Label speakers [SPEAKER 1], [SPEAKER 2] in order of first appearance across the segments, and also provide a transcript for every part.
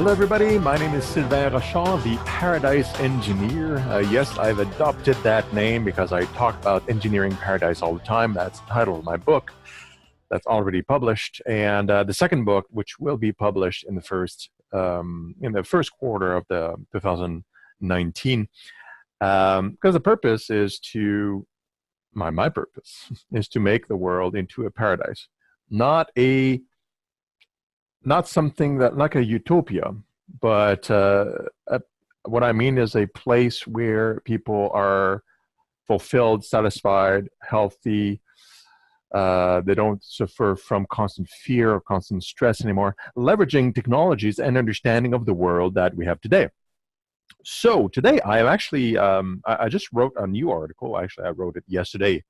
[SPEAKER 1] Hello, everybody. My name is Sylvain Rochon, the Paradise Engineer. Yes, I've adopted that name because I talk about engineering paradise all the time. That's the title of my book that's already published, and the second book, which will be published in the first quarter of the 2019. Because the purpose is to my purpose is to make the world into a paradise, not something that like a utopia, but what I mean is a place where people are fulfilled, satisfied, healthy. They don't suffer from constant fear or constant stress anymore, leveraging technologies and understanding of the world that we have today. So today I have actually, I just wrote a new article. Actually, I wrote it yesterday,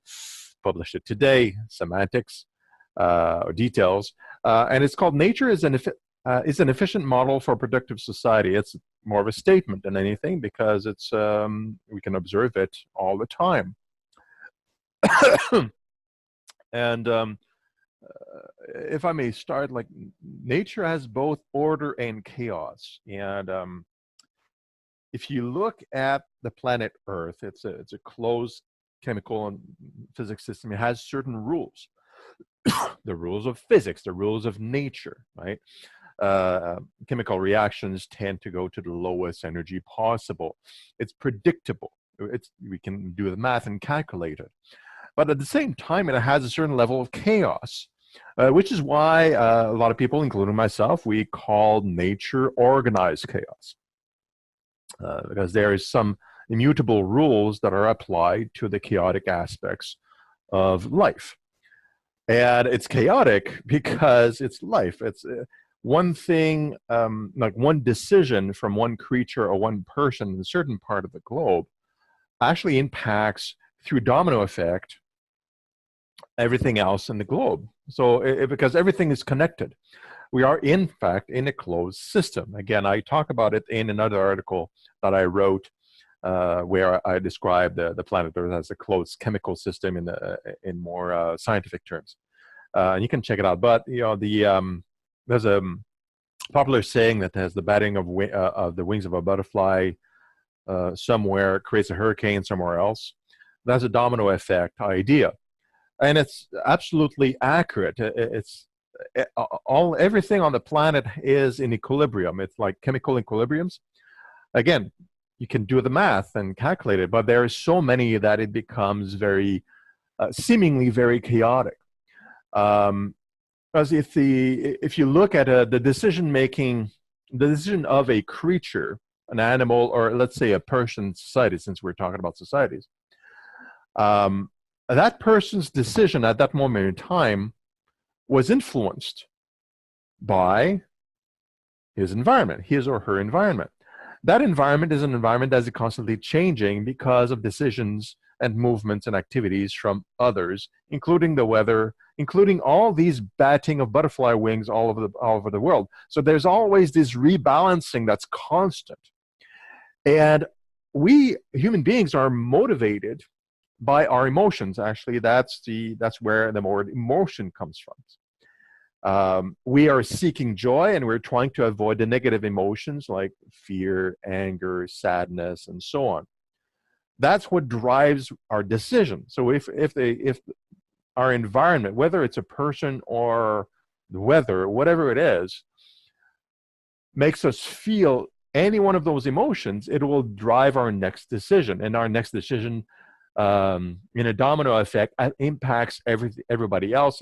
[SPEAKER 1] published it today, semantics, details, and it's called Nature is an Efficient Model for Productive Society. It's more of a statement than anything because it's we can observe it all the time. And if I may start, like, nature has both order and chaos. And if you look at the planet Earth, it's a closed chemical and physics system. It has certain rules, the rules of physics, the rules of nature, right? Chemical reactions tend to go to the lowest energy possible. It's predictable. We can do the math and calculate it. But at the same time, it has a certain level of chaos, which is why a lot of people, including myself, we call nature organized chaos. Because there is some immutable rules that are applied to the chaotic aspects of life. And it's chaotic because it's life. It's one thing, like one decision from one creature or one person in a certain part of the globe actually impacts, through domino effect, everything else in the globe. So because everything is connected. We are, in fact, in a closed system. Again, I talk about it in another article that I wrote where I describe the planet Earth as a closed chemical system in more scientific terms. You can check it out. But there's a popular saying that has the batting of the wings of a butterfly somewhere creates a hurricane somewhere else. That's a domino effect idea, and it's absolutely accurate. Everything on the planet is in equilibrium. It's like chemical equilibriums. Again, you can do the math and calculate it, but there are so many that it becomes very, seemingly very chaotic. Because if you look at the decision of a creature, an animal, or let's say a person, society, since we're talking about societies, that person's decision at that moment in time was influenced by his environment, his or her environment. That environment is an environment that is constantly changing because of decisions and movements and activities from others, including the weather, including all these batting of butterfly wings all over the world. So there's always this rebalancing that's constant. And we human beings are motivated by our emotions. Actually, that's where the word emotion comes from. We are seeking joy, and we're trying to avoid the negative emotions like fear, anger, sadness, and so on. That's what drives our decision. So if our environment, whether it's a person or the weather, whatever it is, makes us feel any one of those emotions, it will drive our next decision. And our next decision, in a domino effect, impacts everybody else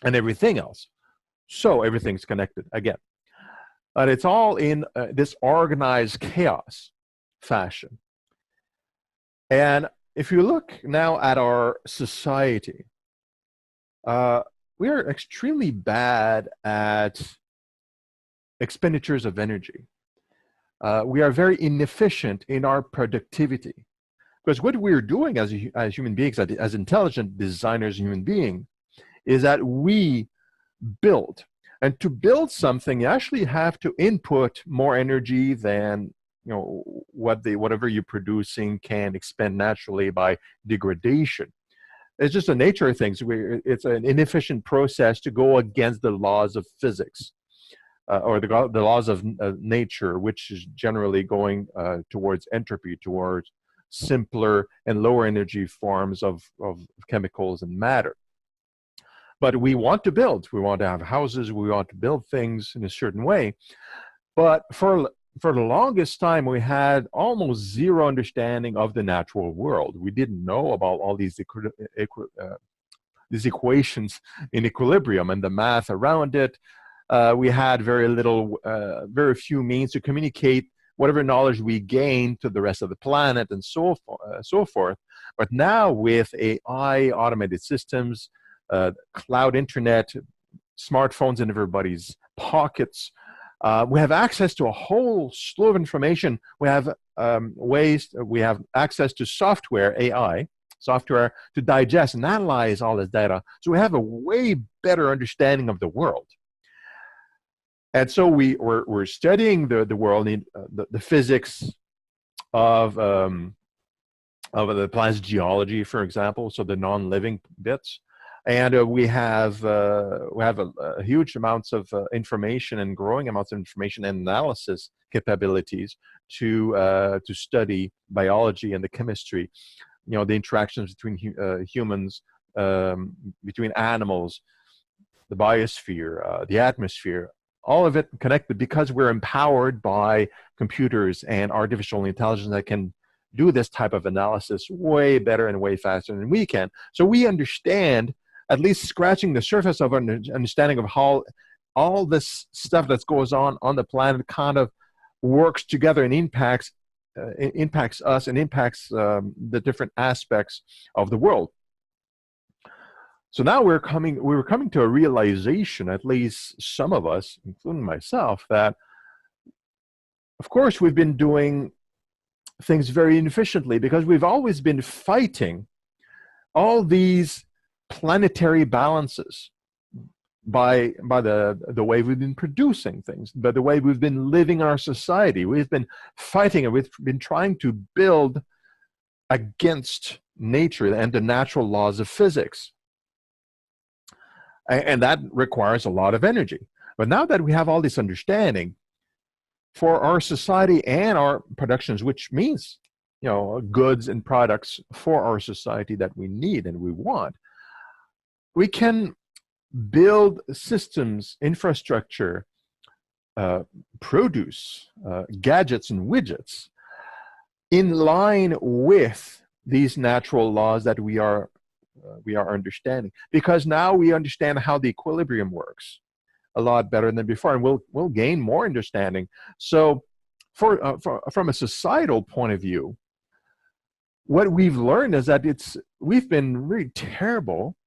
[SPEAKER 1] and everything else. So everything's connected again. But it's all in this organized chaos fashion. And if you look now at our society, we are extremely bad at expenditures of energy. We are very inefficient in our productivity. Because what we're doing as human beings, as intelligent designers, human beings, is that we build. And to build something, you actually have to input more energy than whatever you're producing can expend naturally by degradation. It's just the nature of things. It's an inefficient process to go against the laws of physics. or the laws of nature, which is generally going towards entropy, towards simpler and lower energy forms of chemicals and matter. But we want to build. We want to have houses. We want to build things in a certain way. But for the longest time, we had almost zero understanding of the natural world. We didn't know about all these equations in equilibrium and the math around it. We had very few means to communicate whatever knowledge we gained to the rest of the planet and so forth. But now with AI, automated systems, cloud internet, smartphones in everybody's pockets, we have access to a whole slew of information. We have we have access to software, AI, software to digest and analyze all this data. So we have a way better understanding of the world. And so we're studying the world, the physics of the planet's geology, for example, so the non-living bits. And we have a huge amounts of information and growing amounts of information and analysis capabilities to study biology and the chemistry, the interactions between humans, between animals, the biosphere, the atmosphere, all of it connected because we're empowered by computers and artificial intelligence that can do this type of analysis way better and way faster than we can. So we understand, at least scratching the surface of our understanding of how all this stuff that goes on the planet kind of works together and impacts us and impacts the different aspects of the world. So now we were coming to a realization, at least some of us, including myself, that of course we've been doing things very inefficiently because we've always been fighting all these planetary balances by the way we've been producing things, by the way we've been living our society. We've been fighting it. We've been trying to build against nature and the natural laws of physics. And that requires a lot of energy. But now that we have all this understanding for our society and our productions, which means, goods and products for our society that we need and we want, we can build systems, infrastructure, produce gadgets and widgets in line with these natural laws that we are understanding, because now we understand how the equilibrium works a lot better than before, and we'll gain more understanding. So from a societal point of view, what we've learned is that we've been really terrible.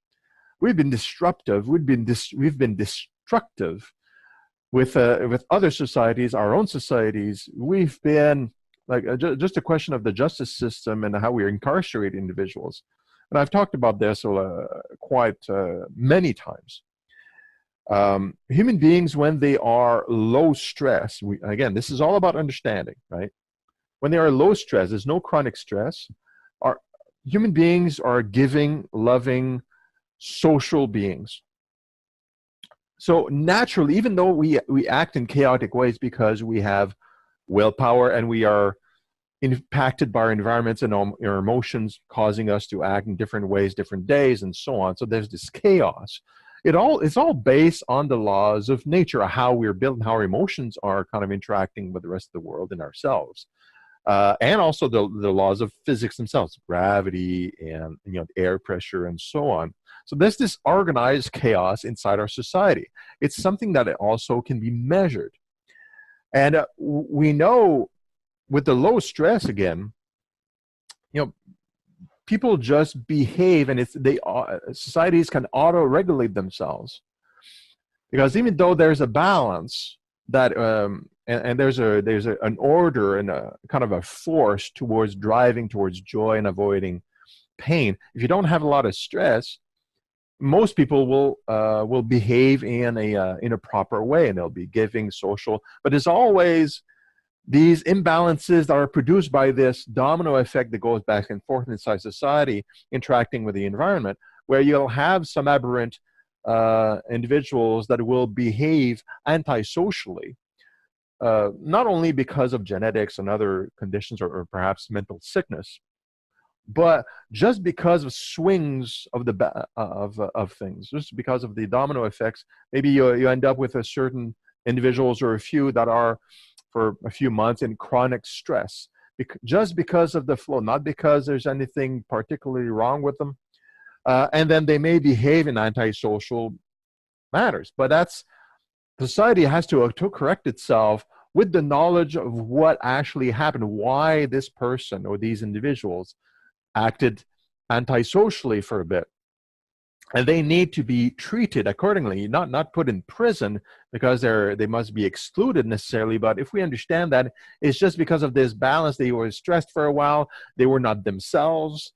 [SPEAKER 1] We've been disruptive. We've been destructive with other societies, our own societies. We've been just a question of the justice system and how we incarcerate individuals. And I've talked about this quite many times. Human beings, when they are low stress, again, this is all about understanding, right? When they are low stress, there's no chronic stress. Human beings are giving, loving, social beings. So naturally, even though we act in chaotic ways because we have willpower and we are impacted by our environments and our emotions causing us to act in different ways, different days, and so on. So there's this chaos. It's all based on the laws of nature, how we're built and how our emotions are kind of interacting with the rest of the world and ourselves. And also the laws of physics themselves, gravity and air pressure and so on. So there's this organized chaos inside our society. It's something that also can be measured. And we know with the low stress, again, people just behave, and societies can auto-regulate themselves, because even though there's a balance that and there's an order and a kind of a force towards driving towards joy and avoiding pain, if you don't have a lot of stress, most people will behave in a proper way, and they'll be giving, social. But there's always these imbalances that are produced by this domino effect that goes back and forth inside society, interacting with the environment, where you'll have some aberrant individuals that will behave antisocially, not only because of genetics and other conditions, or perhaps mental sickness, but just because of swings of of things, just because of the domino effects. Maybe you end up with a certain individuals or a few that are for a few months in chronic stress, just because of the flow, not because there's anything particularly wrong with them. And then they may behave in antisocial manners. But that's, society has to correct itself with the knowledge of what actually happened, why this person or these individuals acted antisocially for a bit. And they need to be treated accordingly, not put in prison because they must be excluded necessarily. But if we understand that it's just because of this balance, they were stressed for a while, they were not themselves,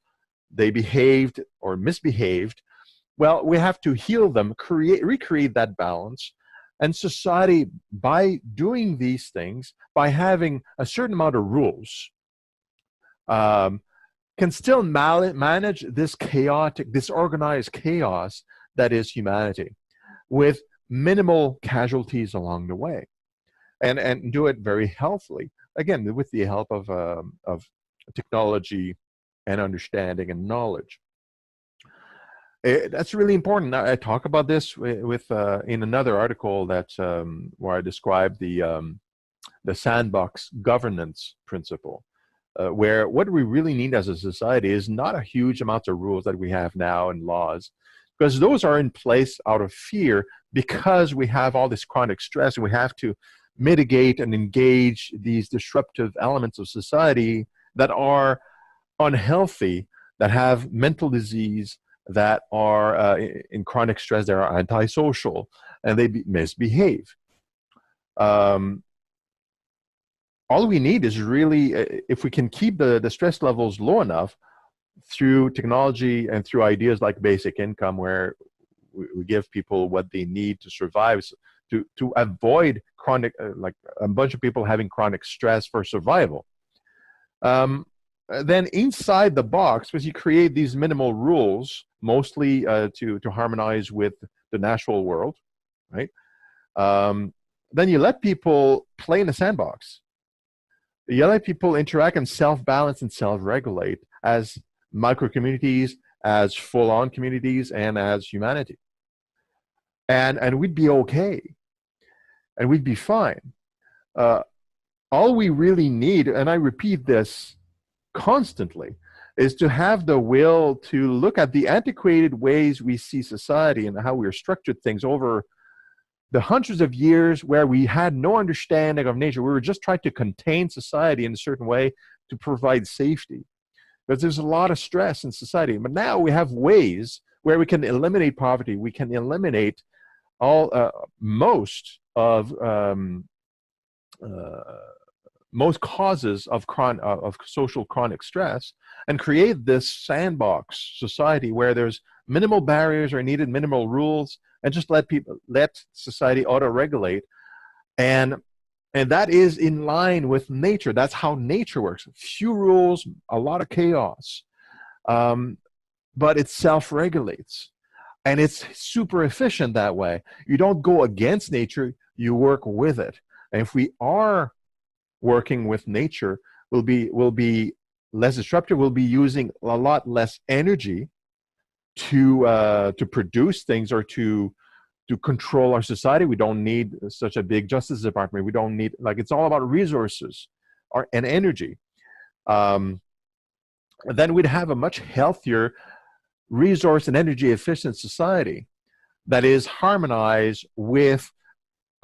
[SPEAKER 1] they behaved or misbehaved, well, we have to heal them, recreate that balance. And society, by doing these things, by having a certain amount of rules, can still manage this chaotic, disorganized chaos that is humanity, with minimal casualties along the way, and do it very healthily. Again, with the help of technology and understanding and knowledge. That's really important. I talk about this with in another article that where I describe the sandbox governance principle. Where what we really need as a society is not a huge amount of rules that we have now and laws, because those are in place out of fear, because we have all this chronic stress and we have to mitigate and engage these disruptive elements of society that are unhealthy, that have mental disease, that are in chronic stress, they are antisocial, and they misbehave. All we need is really, if we can keep the stress levels low enough through technology and through ideas like basic income, where we give people what they need to survive, to avoid chronic, like a bunch of people having chronic stress for survival. Then inside the box, because you create these minimal rules, mostly to harmonize with the natural world, right? Then you let people play in a sandbox. You let people interact and self-balance and self-regulate as micro-communities, as full-on communities, and as humanity. And we'd be okay. And we'd be fine. All we really need, and I repeat this constantly, is to have the will to look at the antiquated ways we see society and how we're structured things over the hundreds of years, where we had no understanding of nature. We were just trying to contain society in a certain way to provide safety, because there's a lot of stress in society. But now we have ways where we can eliminate poverty. We can eliminate most causes of social chronic stress, and create this sandbox society where there's minimal barriers are needed, minimal rules, and just let society auto-regulate, and that is in line with nature. That's how nature works. Few rules, a lot of chaos, but it self-regulates, and it's super efficient that way. You don't go against nature, you work with it. And if we are working with nature, we'll be less disruptive. We'll be using a lot less energy to produce things or to control our society. We don't need such a big Justice Department. We don't need, like, it's all about resources and energy. Then we'd have a much healthier, resource and energy efficient society that is harmonized with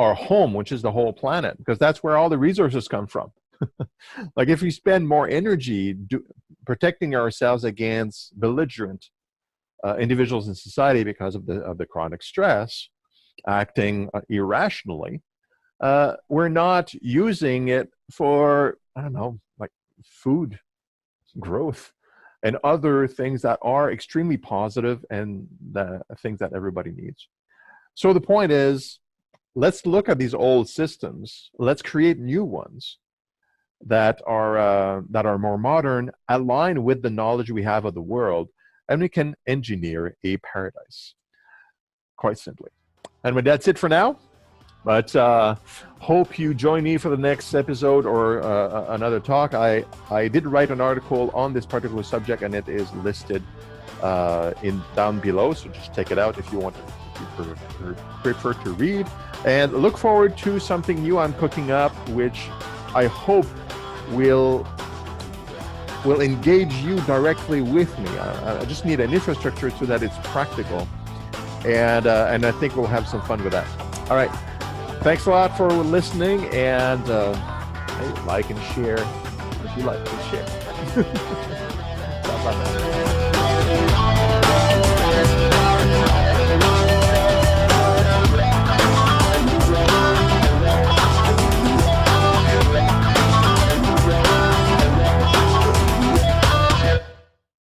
[SPEAKER 1] our home, which is the whole planet, because that's where all the resources come from. Like, if we spend more energy protecting ourselves against belligerent individuals in society because of the chronic stress, acting irrationally, we're not using it for, I don't know, like food growth and other things that are extremely positive and the things that everybody needs. So the point is, let's look at these old systems. Let's create new ones that are more modern, aligned with the knowledge we have of the world, and we can engineer a paradise. quite simply. And that's it for now. But hope you join me for the next episode or another talk. I did write an article on this particular subject, and it is listed down below. So just check it out if you want, if you prefer to read. And look forward to something new I'm cooking up, which I hope will engage you directly with me. I just need an infrastructure so that it's practical, and I think we'll have some fun with that. All right. Thanks a lot for listening, and hey, like and share if you like and share. Bye-bye.